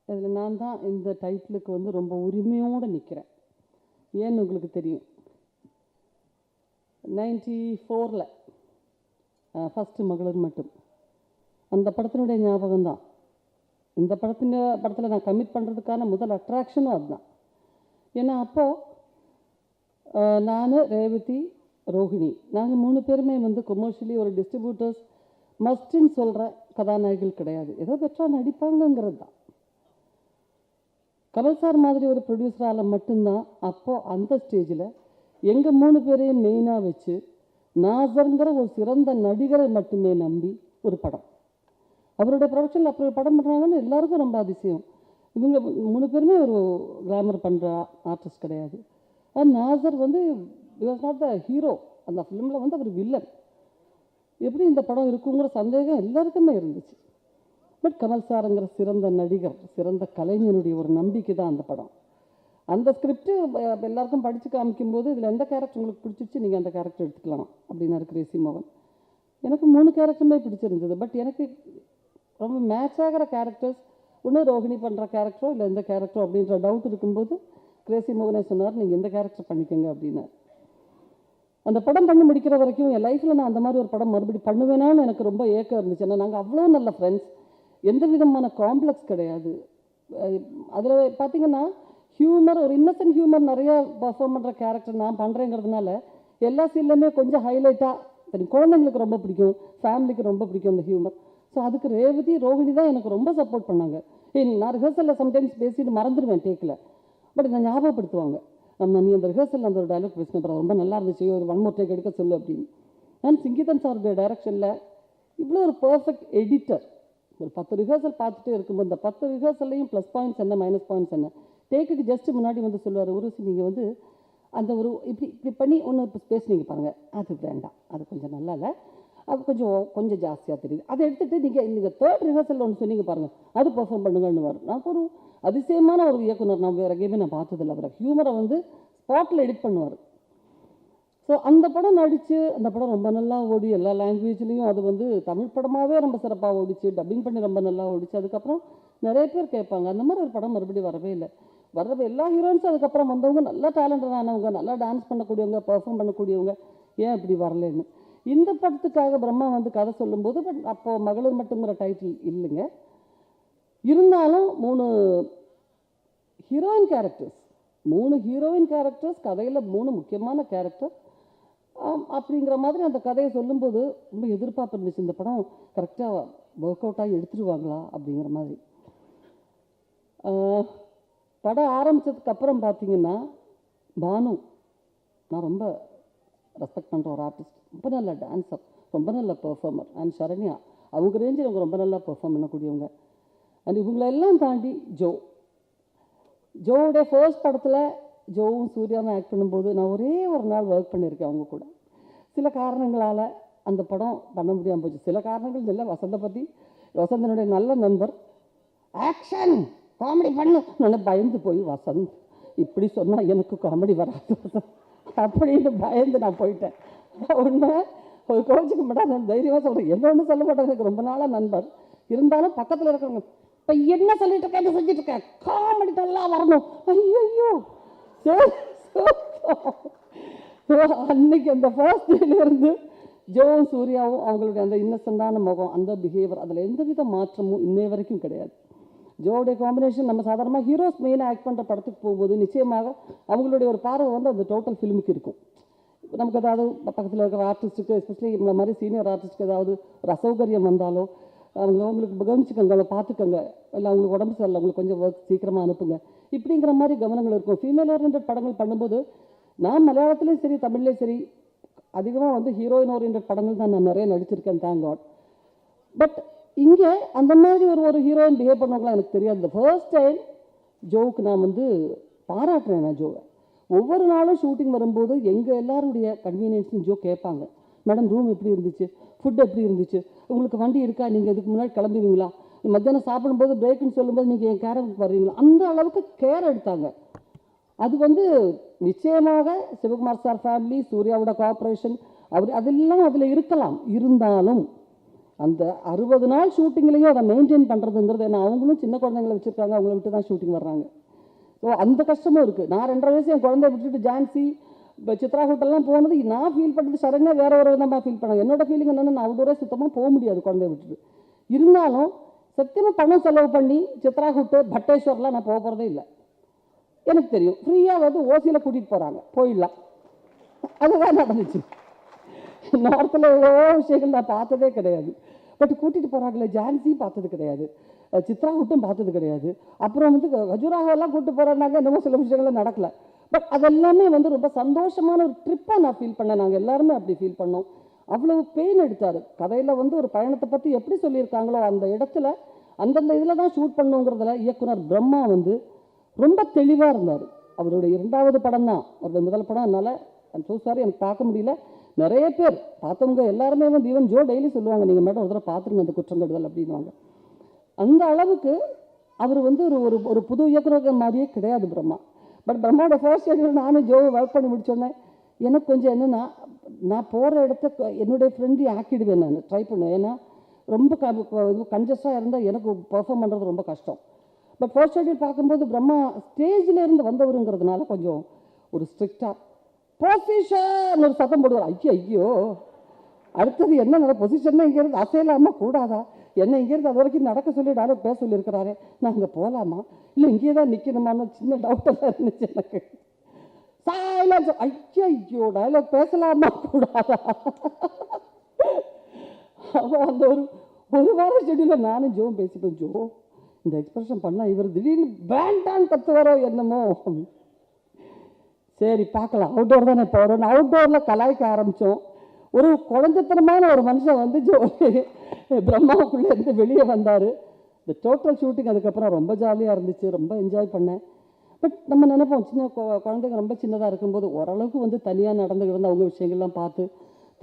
அதில் நான் தான் இந்த டைட்டிலுக்கு வந்து ரொம்ப உரிமையோடு நிற்கிறேன். ஏன்னு உங்களுக்கு தெரியும், 94 ஃபஸ்ட்டு மகளிர் மட்டும் அந்த படத்தினுடைய ஞாபகம் தான். இந்த படத்தில் நான் கமிட் பண்ணுறதுக்கான முதல் அட்ராக்ஷனும் அதுதான். ஏன்னா அப்போது நான், ரேவதி, ரோஹிணி நாங்கள் 3 பேருமே வந்து கொமர்ஷியலி ஒரு டிஸ்ட்ரிபியூட்டர்ஸ் மஸ்ட்டுன்னு சொல்கிற கதாநாயகிகள் கிடையாது. ஏதோ பெற்றா நடிப்பாங்கங்கிறது தான். கமல் சார் மாதிரி ஒரு ப்ரொடியூசரால் மட்டும்தான் அப்போது அந்த ஸ்டேஜில் எங்கள் 3 பேரையும் மெயினாக வச்சு நாசருங்கிற ஒரு சிறந்த நடிகரை மட்டுமே நம்பி ஒரு படம், அவருடைய ப்ரொடக்ஷனில் அப்படி ஒரு படம் பண்ணுறாங்கன்னு எல்லாருக்கும் ரொம்ப அதிசயம். இவங்க 3 பேருமே ஒரு கிளாமர் பண்ணுற ஆர்டிஸ்ட் கிடையாது. நாசர் வந்து வாஸ் நாட் த ஹீரோ. அந்த ஃபிலிமில் வந்து அவர் வில்லன். எப்படி இந்த படம் இருக்குங்கிற சந்தேகம் எல்லாருக்குமே இருந்துச்சு. பட் கமல் சாருங்கிற சிறந்த நடிகர், சிறந்த கலைஞனுடைய ஒரு நம்பிக்கை தான் அந்த படம். அந்த ஸ்கிரிப்டு எல்லாருக்கும் படித்து காமிக்கும்போது இதில் எந்த கேரக்டர் உங்களுக்கு பிடிச்சிச்சு, நீங்கள் அந்த கேரக்டர் எடுத்துக்கலாம் அப்படின்னாரு கிரேசி மோகன். எனக்கு 3 கேரக்டருமே பிடிச்சிருந்தது. பட் எனக்கு ரொம்ப மேட்ச் ஆகிற கேரக்டர்ஸ் ஒன்று ரோஹிணி பண்ணுற கேரக்டரோ இல்லை எந்த கேரக்டரோ அப்படின்ற டவுட் இருக்கும்போது கிரேசி மோகனே சொன்னார், நீங்கள் எந்த கேரக்டர் பண்ணிக்கோங்க அப்படின்னார். அந்த படம் பண்ணி முடிக்கிற வரைக்கும் என் லைஃப்பில் நான் அந்த மாதிரி ஒரு படம் மறுபடியும் பண்ணுவேனான்னு எனக்கு ரொம்ப ஏக்கம் இருந்துச்சு. ஏன்னா நாங்கள் அவ்வளோ நல்ல ஃப்ரெண்ட்ஸ், எந்த விதமான காம்ப்ளெக்ஸ் கிடையாது. அதில் பார்த்திங்கன்னா ஹியூமர், ஒரு இன்னசென்ட் ஹியூமர் நிறையா பர்ஃபார்ம் பண்ணுற கேரக்டர் நான் பண்ணுறேங்கிறதுனால எல்லா சீன்லையுமே கொஞ்சம் ஹைலைட்டாக தெரியும். குழந்தைங்களுக்கு ரொம்ப பிடிக்கும், ஃபேமிலிக்கு ரொம்ப பிடிக்கும் அந்த ஹியூமர். ஸோ அதுக்கு ரேவதி, ரோஹிணி தான் எனக்கு ரொம்ப சப்போர்ட் பண்ணாங்க. நான் ரிஹர்சலில் சம்டைம்ஸ் பேசிட்டு மறந்துடுவேன் டேக்கில். பட் நான் ஞாபகப்படுத்துவாங்க, நீ அந்த ரிஹர்சலில் அந்த ஒரு டைலாக் பேசினப்பறம் ரொம்ப நல்லா இருந்துச்சு, ஒரு 1 more டேக் எடுக்க சொல்லு அப்படின்னு. நான் சிங்கிதன் சாருடைய டைரக்ஷனில் இவ்வளோ ஒரு பர்ஃபெக்ட் எடிட்டர். ஒரு 10 ரிஹர்சல் பார்த்துட்டே இருக்கும்போது இந்த 10 ரிஹர்சல்லையும் ப்ளஸ் பாயிண்ட்ஸ் என்ன மைனஸ் பாயிண்ட்ஸ் என்ன, டேக்குக்கு ஜஸ்ட் முன்னாடி வந்து சொல்லுவார், உருவசி நீங்கள் வந்து அந்த ஒரு இப்படி பண்ணி ஒன்று பேசுனீங்க பாருங்கள், அது வேண்டாம், அது கொஞ்சம் நல்லா இல்லை, அது கொஞ்சம் ஜாஸ்தியாக தெரியுது, அதை எடுத்துகிட்டு நீங்கள் 3rd ரிஹர்சலில் ஒன்று சொன்னீங்க பாருங்கள், அது பர்ஃபார்ம் பண்ணுங்கன்னு வரும். நான் ஒரு அதிசயமான ஒரு இயக்குனர், நான் வேறு எங்கேயுமே நான் பார்த்ததில்லை. அவரை ஹியூமரை வந்து ஸ்பாட்டில் எடிட் பண்ணுவார். ஸோ அந்த படம் நடித்து அந்த படம் ரொம்ப நல்லா ஓடி, எல்லா லாங்குவேஜ்லேயும் அது வந்து தமிழ் படமாகவே ரொம்ப சிறப்பாக ஓடிச்சு, டப்பிங் பண்ணி ரொம்ப நல்லா ஓடிச்சு. அதுக்கப்புறம் நிறைய பேர் கேட்பாங்க, அந்த மாதிரி ஒரு படம் மறுபடியும் வரவே இல்லை. எல்லா ஹீரோயின்ஸும் அதுக்கப்புறம் வந்தவங்க நல்லா டேலண்டடானவங்க, நல்லா டான்ஸ் பண்ணக்கூடியவங்க, பர்ஃபார்ம் பண்ணக்கூடியவங்க, ஏன் இப்படி வரலன்னு. இந்த படத்துக்காக பிரம்மா வந்து கதை சொல்லும்போது, பட் அப்போது மகளிர் மட்டுங்கிற டைட்டில் இல்லைங்க. இருந்தாலும் 3 ஹீரோயின் கேரக்டர்ஸ் கதையில் 3 முக்கியமான கேரக்டர் அப்படிங்கிற மாதிரி அந்த கதையை சொல்லும்போது ரொம்ப எதிர்பார்ப்பு இருந்துச்சு. இந்த படம் கரெக்டாக ஒர்க் அவுட் ஆகி எடுத்துருவாங்களா அப்படிங்கிற மாதிரி. படம் ஆரம்பித்ததுக்கப்புறம் பார்த்தீங்கன்னா பானு, நான் ரொம்ப ரெஸ்பெக்ட் பண்ணுற ஒரு ஆர்டிஸ்ட், ரொம்ப நல்ல டான்ஸர், ரொம்ப நல்ல பெர்ஃபார்மர். அண்ட் சரண்யா, அவங்க ரேஞ்சில் அவங்க ரொம்ப நல்லா பெர்ஃபார்ம் பண்ணக்கூடியவங்க. அண்ட் இவங்களெல்லாம் தாண்டி ஜோவுடைய ஃபர்ஸ்ட் படத்தில் ஜோவும் சூர்யாவும் ஆக்ட் பண்ணும்போது நான் ஒரே ஒரு நாள் ஒர்க் பண்ணியிருக்கேன் அவங்க கூட. சில காரணங்களால் அந்த படம் பண்ண முடியாமல் போச்சு. சில காரணங்கள் இல்லை, வசந்தனுடைய நல்ல நண்பர் ஆக்ஷன் காமெடி பண்ணு நான் பயந்து போய், வசந்த் இப்படி சொன்னால் எனக்கு காமெடி வராது அப்படின்னு பயந்து நான் போயிட்டேன். ஒன்று ஒரு கோச்சுக்க மாட்டேன், நான் தைரியமாக சொல்கிறேன், என்ன ஒன்றும் சொல்ல மாட்டேன். எனக்கு ரொம்ப நாளாக நண்பர் இருந்தாலும் பக்கத்தில் இருக்கிறவங்க, இப்போ என்ன சொல்லிட்டு இருக்கேன், என்ன செஞ்சுட்டு இருக்கேன், காமெடி நல்லா வரணும், ஐயோ. அன்னைக்கு அந்த ஃபர்ஸ்ட் டேலேருந்து ஜோவும் சூர்யாவும் அவங்களுடைய அந்த இன்னசென்டான முகம், அந்த பிஹேவியர், அதில் எந்தவித மாற்றமும் இன்னைய வரைக்கும் கிடையாது. ஜோவுடைய காம்பினேஷன் நம்ம சாதாரணமாக ஹீரோஸ் மெயினாக ஆக்ட் பண்ணுற படத்துக்கு போகும்போது நிச்சயமாக அவங்களுடைய ஒரு பார்வை வந்து அந்த டோட்டல் ஃபிலிமுக்கு இருக்கும். நமக்கு ஏதாவது பக்கத்தில் இருக்கிற ஆர்டிஸ்ட்டுக்கு, எஸ்பெஷலி இந்த மாதிரி சீனியர் ஆர்டிஸ்ட்டுக்கு ஏதாவது ஒரு அசௌகரியம் வந்தாலோ அவங்களுக்கு கவனிச்சுக்கோங்க, அவளை பார்த்துக்கோங்க, இல்லை அவங்களுக்கு உடம்பு சரியில்லை, அவங்களுக்கு கொஞ்சம் ஒர்க் சீக்கிரமாக அனுப்புங்க, இப்படிங்கிற மாதிரி கவனங்கள் இருக்கும். ஃபீமேல் ஓரியன்ட் படங்கள் பண்ணும்போது நான் மலையாளத்துலேயும் சரி தமிழ்லேயும் சரி அதிகமாக வந்து ஹீரோயின் ஓரியன்ட் படங்கள் தான் நான் நிறைய நடிச்சிருக்கேன். Thank God. பட் இங்கே அந்த மாதிரி ஒரு ஹீரோயின் பிஹேவ் பண்ணுவாங்களா எனக்கு தெரியாது. ஃபர்ஸ்ட் டைம் ஜோவுக்கு நான் வந்து பாராட்டுறேன். நான் ஜோவை ஒவ்வொரு நாளும் ஷூட்டிங் வரும்போது எங்கள் எல்லாருடைய கன்வீனியன்ஸ்னு ஜோ கேட்பாங்க, மேடம் ரூம் எப்படி இருந்துச்சு, ஃபுட் எப்படி இருந்துச்சு, உங்களுக்கு வண்டி இருக்கா, நீங்கள் இதுக்கு முன்னாடி கிளம்புவீங்களா, மத்தியானம் சாப்பிடும்போது பிரேக்குன்னு சொல்லும்போது நீங்கள் என் கேரவுக்கு வருவீங்களா, அந்த அளவுக்கு கேர் எடுத்தாங்க. அது வந்து நிச்சயமாக சிவகுமார் சார் ஃபேமிலி, சூர்யாவோட கோஆப்ரேஷன், அவர் அதெல்லாம் அதில் இருக்கலாம். இருந்தாலும் அந்த 60 நாள் ஷூட்டிங்லேயும் அதை மெயின்டைன் பண்ணுறதுங்கிறது, ஏன்னா அவங்களும் சின்ன குழந்தைங்களை வச்சுருக்காங்க, அவங்கள விட்டு தான் ஷூட்டிங் வர்றாங்க. ஸோ அந்த கஷ்டமும் இருக்குது. நான் 2.5 வயசு என் குழந்தைய விட்டுட்டு ஜான்சி இப்போ சித்ரா ஹோட்டல்லாம் போனது நான் ஃபீல் பண்ணுறது சடனாக வேறு ஒரு விதமாக ஃபீல் பண்ணாங்க. என்னோட ஃபீலிங் என்னென்னா, நான் அவுட்டோரே சுத்தமாக போக முடியாது குழந்தைய விட்டுட்டு. இருந்தாலும் சத்தியமாக பணம் செலவு பண்ணி சித்ரா ஹோட்டு பட்டேஸ்வர்லாம் நான் போக போகிறதே இல்லை. எனக்கு தெரியும் ஃப்ரீயாக வந்து ஓசியில் கூட்டிகிட்டு போகிறாங்க, போயிடலாம். அதுதான் நடந்துச்சு. நார்த்தில் எவ்வளோ விஷயங்கள் நான் பார்த்ததே கிடையாது. பட் கூட்டிகிட்டு போகிறாங்களே, ஜான்சியும் பார்த்தது கிடையாது, சித்ரா ஹுட்டும் பார்த்தது கிடையாது. அப்புறம் வந்து கஜுராஹோலாம் கூப்பிட்டு போகிறோன்னாங்க, என்னமோ சில விஷயங்கள்லாம் நடக்கலை. பட் அதெல்லாமே வந்து ரொம்ப சந்தோஷமான ஒரு ட்ரிப்பாக நான் ஃபீல் பண்ணேன். நாங்கள் எல்லாருமே அப்படி ஃபீல் பண்ணோம். அவ்வளவு பெயின் எடுத்தார். கதையில் வந்து ஒரு பயணத்தை பற்றி எப்படி சொல்லியிருக்காங்களோ அந்த இடத்துல அந்தந்த இதில் தான் ஷூட் பண்ணுங்கிறதுல இயக்குனர் பிரம்மா வந்து ரொம்ப தெளிவாக இருந்தார். அவருடைய 2வது படம் தான், அவருடைய முதல் படம். அதனால் சாரி எனக்கு பார்க்க முடியல. நிறைய பேர் பார்த்தவங்க எல்லாருமே வந்து ஈவன் ஜோ டெய்லி சொல்லுவாங்க, நீங்கள் மேடம் ஒரு தடவை பார்த்துருங்க அந்த குற்றங்கடுதல் அப்படின்வாங்க. அந்த அளவுக்கு அவர் வந்து ஒரு ஒரு புது இயக்குனர் மாதிரியே கிடையாது பிரம்மா. பட் பிரம்மாவோட ஃபர்ஸ்ட் ஷெட்யூல் நானும் ஜோவை ஒர்க் பண்ணி முடிச்சோன்னே எனக்கு கொஞ்சம் என்னென்னா, நான் போகிற இடத்த என்னுடைய ஃப்ரெண்ட்லி ஆக்கிடுவேன், நான் ட்ரை பண்ணுவேன். ஏன்னா ரொம்ப கன்ஜஸ்டாக இருந்தால் எனக்கு பெர்ஃபார்ம் பண்ணுறது ரொம்ப கஷ்டம். பட் ஃபர்ஸ்ட் ஷெட்யூல் பார்க்கும்போது பிரம்மா ஸ்டேஜில் இருந்து வந்தவருங்கிறதுனால கொஞ்சம் ஒரு ஸ்ட்ரிக்டாக பொசிஷன் ஒரு சத்தம் போடுவார். ஐயோ அடுத்தது என்ன பொசிஷன்னா இங்கேருந்து அசையலாமா கூடாதா, என்ன இங்கேருந்து அது வரைக்கும் நடக்க சொல்லி டைலாக் பேச சொல்லியிருக்கிறாரு, நான் அங்கே போகலாமா இல்லை இங்கே தான் நிற்கணுமான்னு சின்ன டவுட்டெல்லாம் இருந்துச்சு எனக்கு. சைலன்ஸ். ஐயோ டைலாக் பேசலாமா கூடாதா. அப்போ அந்த ஒரு வாரம் ஷெட்யூலில் நானும் ஜோவும் பேசிப்பேன், ஜோ இந்த எக்ஸ்பிரஷன் பண்ணால் இவர் திடீர்னு வேண்டான்னு கத்துவாரோ என்னமோ. சரி பார்க்கலாம், அவுட்டோர் தானே போகிறோம். அவுட்டோரில் கலாய்க்க ஆரம்பித்தோம். ஒரு குழந்தைத்தனமான ஒரு மனுஷன் வந்து பிரம்மாவுக்குள்ளேருந்து வெளியே வந்தார். இந்த டோட்டல் ஷூட்டிங் அதுக்கப்புறம் ரொம்ப ஜாலியாக இருந்துச்சு, ரொம்ப என்ஜாய் பண்ணேன். பட் நம்ம நினைப்போம் சின்ன குழந்தைங்க ரொம்ப சின்னதாக இருக்கும்போது ஓரளவுக்கு வந்து தனியாக நடந்துக்கிட்டு அவங்க விஷயங்கள்லாம் பார்த்து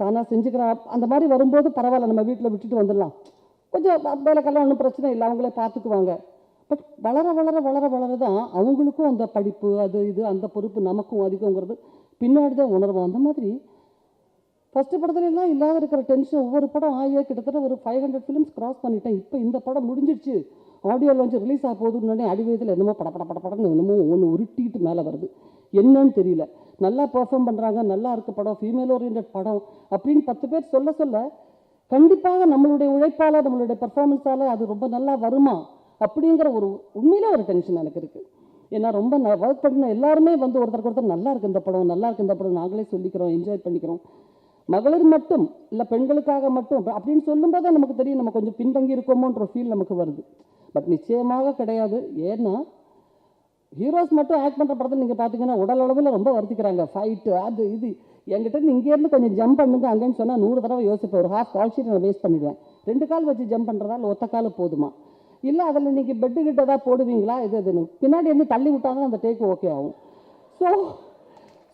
தானாக செஞ்சுக்கிறா. அந்த மாதிரி வரும்போது பரவாயில்ல, நம்ம வீட்டில் விட்டுட்டு வந்துடலாம், கொஞ்சம் வேலைக்கெல்லாம் ஒன்றும் பிரச்சனை இல்லை, அவங்களே பார்த்துக்குவாங்க. பட் வளர வளர வளர வளர தான் அவங்களுக்கும் அந்த படிப்பு அது இது அந்த பொறுப்பு நமக்கும் அதிகங்கிறது பின்னாடி தான் உணர்வோம். அந்த மாதிரி ஃபஸ்ட்டு படத்துலலாம் இல்லாத இருக்கிற டென்ஷன் ஒவ்வொரு படம் ஆகிய கிட்டத்தட்ட ஒரு 500 ஃபிலிம்ஸ் கிராஸ் பண்ணிட்டேன். இப்போ இந்த படம் முடிஞ்சிடுச்சு, ஆடியோ லான்ச் ரிலீஸ் ஆக போகுதுன்னு அடிவயத்தில் என்னமோ படப்படன்னு என்னமோ ஒன்று உருட்டிட்டு மேலே வருது, என்னன்னு தெரியல. நல்லா பெர்ஃபார்ம் பண்ணுறாங்க, நல்லா இருக்க படம், ஃபீமேல் ஓரியன்ட் படம் அப்படின்னு 10 பேர் சொல்ல சொல்ல கண்டிப்பாக நம்மளுடைய உழைப்பால் நம்மளுடைய பெர்ஃபார்மன்ஸால் அது ரொம்ப நல்லா வருமா அப்படிங்கிற ஒரு உண்மையிலே ஒரு டென்ஷன் எனக்கு இருக்குது. ஏன்னா ரொம்ப ஒர்க் பண்ண எல்லாருமே வந்து ஒருத்தருக்கு ஒருத்தர் நல்லா இருக்குது இந்த படம், நல்லா இருக்குது இந்த படம் நாங்களே சொல்லிக்கிறோம், என்ஜாய் பண்ணிக்கிறோம். மகளிர் மட்டும் இல்லை பெண்களுக்காக மட்டும் அப்படின்னு சொல்லும்போது நமக்கு தெரியும் நம்ம கொஞ்சம் பின்தங்கி இருக்கோமோன்ற ஃபீல் நமக்கு வருது. பட் நிச்சயமாக கிடையாது. ஏன்னா ஹீரோஸ் மட்டும் ஆக்ட் பண்ணுற படத்தில் நீங்கள் பார்த்தீங்கன்னா உடல் அளவில் ரொம்ப வருத்திக்கிறாங்க, ஃபைட்டு அது இது. என்கிட்ட இங்கேருந்து கொஞ்சம் ஜம்ப் பண்ணுங்க அங்கேன்னு சொன்னால் 100 தடவை யோசிப்பேன். ஒரு ஹாஃப் கால் ஷீட் நான் வேஸ்ட் பண்ணிடுவேன். 2 கால் வச்சு ஜம்ப் பண்ணுறதா இல்லை ஒத்த கால் போதுமா, இல்லை அதில் நீங்கள் பெட்டு கிட்ட தான் போடுவீங்களா, இது பின்னாடி இருந்து தள்ளி விட்டாங்கன்னா அந்த டேக்கு ஓகே ஆகும். ஸோ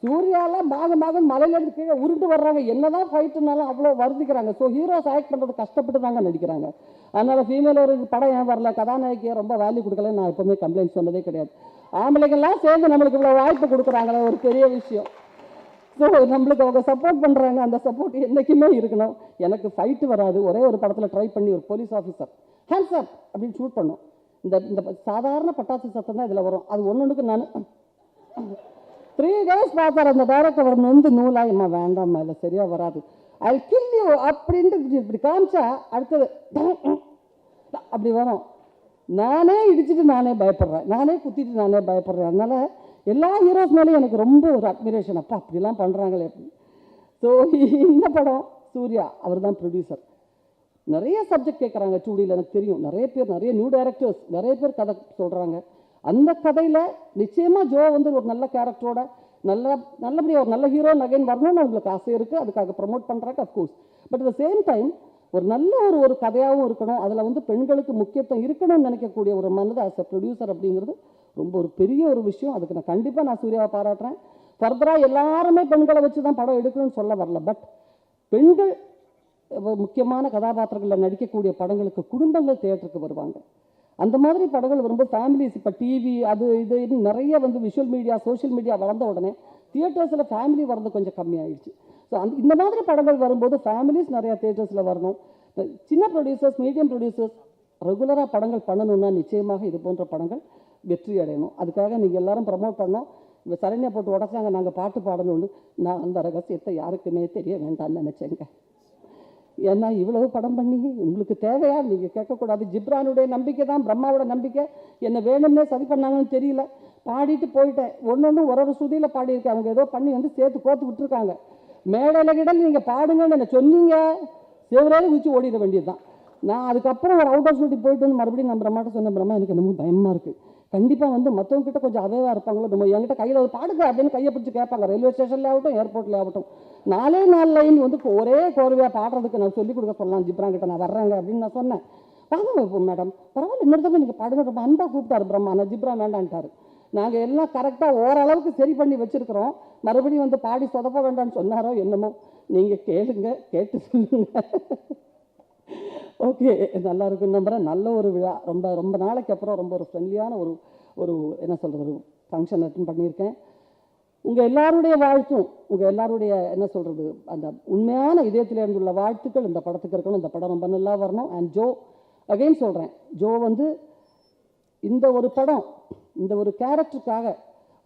சூர்யாலாம் பாகம் மலையிலேருந்து கீழே உருண்டு வர்றாங்க, என்னதான் ஃபைட்டுனாலும் அவ்வளோ வருத்திக்கிறாங்க. ஸோ ஹீரோஸ் ஆக்ட் பண்ணுறது கஷ்டப்பட்டு தாங்க நடிக்கிறாங்க. அதனால் ஃபீமேல் ஒரு படம் ஏன் வரல, கதாநாயகியை ரொம்ப வேல்யூ கொடுக்கல நான் எப்போவுமே கம்ப்ளைண்ட் சொன்னதே கிடையாது. ஆம்பளைங்கள்லாம் சேர்ந்து நம்மளுக்கு இவ்வளோ வாய்ப்பு கொடுக்குறாங்களே ஒரு பெரிய விஷயம். ஸோ நம்மளுக்கு அவங்க சப்போர்ட் பண்ணுறாங்க, அந்த சப்போர்ட் என்றைக்குமே இருக்கணும். எனக்கு ஃபைட்டு வராது. ஒரே ஒரு படத்தில் ட்ரை பண்ணி ஒரு போலீஸ் ஆஃபீஸர் ஹேண்ட்ஸ் அப் அப்படின்னு ஷூட் பண்ணோம். இந்த சாதாரண பட்டாசு சத்தம் தான் இதில் வரும். அது ஒன்றுக்கு நான் 3 days பார்த்தார் அந்த டைரக்டர். அவர் வந்து நூலாயம்மா வேண்டாம்மா இல்லை சரியாக வராது, ஐ கில் யூ அப்படின்ட்டு இப்படி காமிச்சா அடுத்தது அப்படி வரும். நானே இடிச்சிட்டு நானே பயப்படுறேன், நானே குத்திட்டு நானே பயப்படுறேன். அதனால் எல்லா ஹீரோஸ் மேலேயும் எனக்கு ரொம்ப ஒரு அட்மிரேஷன், அப்பா அப்படிலாம் பண்ணுறாங்களே அப்படி. ஸோ இந்த படம் சூர்யா அவர் தான் ப்ரொடியூசர். நிறைய சப்ஜெக்ட் கேட்குறாங்க 2Dயில், எனக்கு தெரியும். நிறைய நியூ டைரக்டர்ஸ் நிறைய பேர் கதை சொல்கிறாங்க. அந்த கதையில் நிச்சயமாக ஜோ வந்து ஒரு நல்ல கேரக்டரோட நல்லபடியாக ஒரு நல்ல ஹீரோ அகைன் வரணும்னு அவங்களுக்கு ஆசை இருக்குது. அதுக்காக ப்ரமோட் பண்ணுறாங்க of course. But at the same time ஒரு நல்ல ஒரு கதையாகவும் இருக்கணும், அதில் வந்து பெண்களுக்கு முக்கியத்துவம் இருக்கணும்னு நினைக்கக்கூடிய ஒரு மனது ஆஸ் எ ப்ரொடியூசர் அப்படிங்கிறது ரொம்ப ஒரு பெரிய ஒரு விஷயம். அதுக்கு நான் கண்டிப்பாக நான் சூர்யாவை பாராட்டுறேன். ஃபர்தராக எல்லாருமே பெண்களை வச்சு தான் படம் எடுக்கணும்னு சொல்ல வரல. பட் பெண்கள் முக்கியமான கதாபாத்திரங்களில் நடிக்கக்கூடிய படங்களுக்கு குடும்பங்கள் தியேட்டருக்கு வருவாங்க. அந்த மாதிரி படங்கள் வரும்போது ஃபேமிலிஸ், இப்போ டிவி அது இது நிறைய வந்து விஷுவல் மீடியா சோஷியல் மீடியா வளர்ந்த உடனே தியேட்டர்ஸில் ஃபேமிலி வரது கொஞ்சம் கம்மியாயிடுச்சு. ஸோ இந்த மாதிரி படங்கள் வரும்போது ஃபேமிலிஸ் நிறையா தியேட்டர்ஸில் வரணும். சின்ன ப்ரொடியூசர்ஸ், மீடியம் ப்ரொடியூசர்ஸ் ரெகுலராக படங்கள் பண்ணணும்னா நிச்சயமாக இது போன்ற படங்கள் வெற்றி அடையணும். அதுக்காக நீங்கள் எல்லாரும் ப்ரமோட் பண்ணோம். இப்போ சரண்யா போட்டு உடச்சாங்க நாங்கள் பாட்டு பாடணும்னு. நான் அந்த ரகசியத்தை யாருக்குமே தெரிய வேண்டாம்னு நினச்சேங்க. ஏன்னா இவ்வளவு படம் பண்ணி உங்களுக்கு தேவையா நீங்கள் கேட்கக்கூடாது. ஜிப்ரானுடைய நம்பிக்கை தான் பிரம்மாவோட நம்பிக்கை. என்ன வேணும்னே சதி பண்ணாங்கன்னு தெரியல, பாடிட்டு போயிட்டேன். ஒன்று ஒரு ஸ்ருதியில் பாடியிருக்கேன். அவங்க ஏதோ பண்ணி வந்து சேர்த்து கோர்த்து விட்டுருக்காங்க. மேடையில் கிடல் நீங்கள் பாடுங்கன்னு என்ன சொன்னீங்க, சேவராக குச்சி ஓடிட வேண்டியது தான். நான் அதுக்கப்புறம் ஒரு அவுட் ஆஃப் ஷூட்டிங் போயிட்டு வந்து மறுபடியும் நான் பிரம்மாட்ட சொன்னேன், பிரம்மா எனக்கு என்னமோ பயமாக இருக்குது. கண்டிப்பாக வந்து மற்றவங்க கிட்ட கொஞ்சம் அவேவாக இருப்பாங்களோ, நம்ம என்கிட்ட கையில் ஒரு பாடுங்க அப்படின்னு கையை பிடிச்சி கேட்பாங்க. ரயில்வே ஸ்டேஷன்ல ஆகட்டும், ஏர்போர்ட்டில் ஆகட்டும். 4 லைன் வந்து ஒரே கோர்வையாக பாடுறதுக்கு நான் சொல்லிக் கொடுக்க சொல்லலாம் ஜிப்ரான் கிட்ட. நான் வர்றேங்க அப்படின்னு நான் சொன்னேன். வாங்க மேடம், பரவாயில்ல, இன்னொரு தடவை நீங்கள் பாடுங்க. ரொம்ப அன்பாக கூப்பிட்டாரு பிரம்மா. நான் ஜிப்ரான் வேண்டான்ட்டார். நாங்கள் எல்லாம் கரெக்டாக ஓரளவுக்கு சரி பண்ணி வச்சுருக்கிறோம். மறுபடியும் வந்து பாடி சொதப்ப வேண்டாம்னு சொன்னாரோ என்னமோ. நீங்கள் கேளுங்க, கேட்டு சொல்லுங்க. ஓகே, நல்லா இருக்குன்னு நம்புகிறேன். நல்ல ஒரு விழா. ரொம்ப ரொம்ப நாளைக்கு அப்புறம் ரொம்ப ஒரு ஃப்ரெண்ட்லியான ஒரு என்ன சொல்கிறது, ஒரு ஃபங்க்ஷன் அட்டன் பண்ணியிருக்கேன். உங்கள் எல்லாருடைய வாழ்த்தும், உங்கள் எல்லாருடைய என்ன சொல்கிறது, அந்த உண்மையான இதயத்தில் இருந்துள்ள வாழ்த்துக்கள் இந்த படத்துக்கு இருக்கணும். இந்த படம் ரொம்ப நல்லா வரணும். அண்ட் ஜோ, அகைன் சொல்கிறேன், ஜோ வந்து இந்த ஒரு படம், இந்த ஒரு கேரக்டருக்காக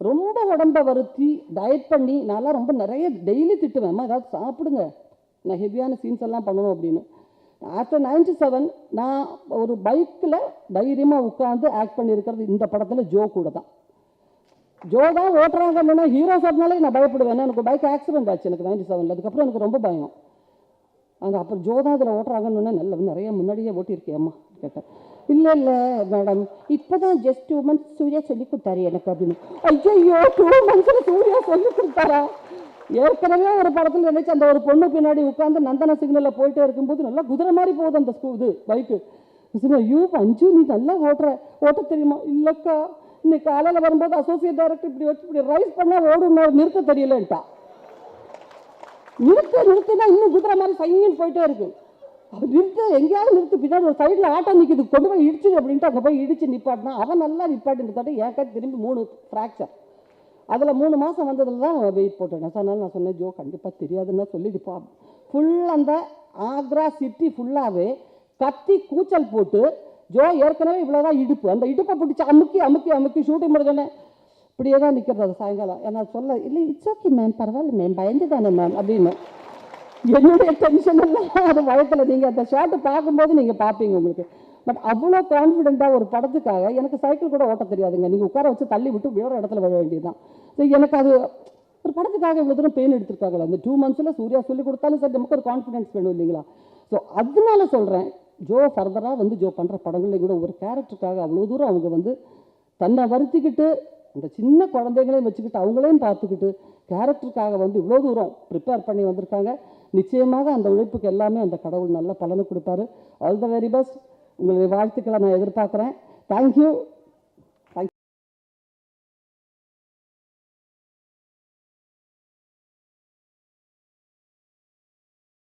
ரொம்ப உடம்ப வருத்தி டயட் பண்ணி, நான்லாம் ரொம்ப நிறைய டெய்லி திட்டுவேன், அம்மா ஏதாவது சாப்பிடுங்க, நான் ஹெவியான சீன்ஸ் எல்லாம் பண்ணணும் அப்படின்னு. ஆஃப்டர் 97 நான் ஒரு பைக்கில் தைரியமாக உட்காந்து ஆக்ட் பண்ணியிருக்கிறது இந்த படத்தில் ஜோ கூட தான். ஜோ தான் ஓட்டுறாங்கன்னா ஹீரோ சொன்னாலே நான் பயப்படுவேன். எனக்கு பைக் ஆக்சிடென்ட் ஆச்சு எனக்கு 97. அதுக்கப்புறம் எனக்கு ரொம்ப பயம். அந்த அப்புறம் ஜோ தான் இதில் ஓட்டுறாங்கன்னு நல்ல நிறைய முன்னாடியே ஓட்டியிருக்கேம்மா கேட்டேன். இல்லை மேடம், இப்போ தான் ஜஸ்ட் 2 months சூர்யா சொல்லி கொடுத்தாரு எனக்கு அப்படின்னு. ஐயோ, 2 months சூர்யா சொல்லி கொடுத்தாரா? ஏற்கனவே ஒரு படத்தில் நினைச்சு அந்த ஒரு பொண்ணு பின்னாடி உட்காந்து நந்தன சிக்னலில் போயிட்டே இருக்கும்போது நல்லா குதிரை மாதிரி போகுது அந்த இது பைக்கு. ஐயோ அஞ்சு, நீ நல்லா ஓட்ட தெரியுமா? இல்லைக்கா, இன்னைக்கு காலையில் வரும்போது அசோசியேட் டைரக்டர் இப்படி வச்சு இப்படி ரைஸ் பண்ணால் ஓடும், நிறுத்த தெரியலன்ட்டா. நிறுத்தினா இன்னும் குதிரை மாதிரி சைன்னு போயிட்டே இருக்கு. அது எங்கேயாவது நிறுத்து, பின்னாடி ஒரு சைடில் ஆட்டோ நிற்கிது, கொண்டு போய் இடிச்சு அப்படின்ட்டு அங்கே போய் இடிச்சு நிப்பாட்டினா அவன் நல்லா நிப்பாட்டி தட்டி ஏன் திரும்பி 3 ஃப்ராக்சர். அதில் 3 மாதம் வந்ததில் தான் வெயிட் போட்டேன். அதனால நான் சொன்னேன், ஜோ கண்டிப்பாக தெரியாதுன்னா சொல்லிடுப்பா. ஃபுல் அந்த ஆக்ரா சிட்டி ஃபுல்லாகவே கத்தி கூச்சல் போட்டு, ஜோ ஏற்கனவே இவ்வளோதான் இடுப்பு, அந்த இடுப்பை பிடிச்சி அமுக்கி ஷூட்டிங் முடிஞ்சோன்னே இப்படியே தான் நிற்கிறது அது சாயங்காலம். ஏன்னா சொல்ல, இல்லை இட்ஸ் ஓகே மேம், பரவாயில்ல மேம், பயந்து தானே மேம் அப்படின்னு. என்னுடைய டென்ஷன் எல்லாம் அது வழக்கில் நீங்கள் அந்த ஷார்ட்டு பார்க்கும்போது நீங்கள் பார்ப்பீங்க உங்களுக்கு. பட் அவ்வளோ கான்ஃபிடென்ட்டாக ஒரு படத்துக்காக, எனக்கு சைக்கிள் கூட ஓட்ட தெரியாதுங்க, நீங்கள் உட்கார வச்சு தள்ளி விட்டு வேறு இடத்துல விழ வேண்டியது தான். ஸோ எனக்கு அது ஒரு படத்துக்காக இவ்வளோ தூரம் பெயின் எடுத்துருக்காங்களா அந்த 2 months சூர்யா சொல்லி கொடுத்தாலும் சார் நமக்கு ஒரு கான்ஃபிடென்ஸ் வேணும் இல்லைங்களா? ஸோ அதனால சொல்கிறேன், ஜோ ஃபர்தராக வந்து ஜோ பண்ணுற படங்களில் கூட ஒரு கேரக்டருக்காக அவ்வளோ தூரம் அவங்க வந்து தன்னை வருத்திக்கிட்டு, அந்த சின்ன குழந்தைங்களையும் வச்சுக்கிட்டு அவங்களையும் பார்த்துக்கிட்டு கேரக்டருக்காக வந்து இவ்வளோ தூரம் ப்ரிப்பேர் பண்ணி வந்திருக்காங்க. நிச்சயமாக அந்த உழைப்புக்கு எல்லாமே அந்த கடவுள் நல்ல பலனை கொடுப்பாரு. All the very best. உங்களுடைய வாழ்த்துக்களை நான் எதிர்பார்க்குறேன். தேங்க்யூ.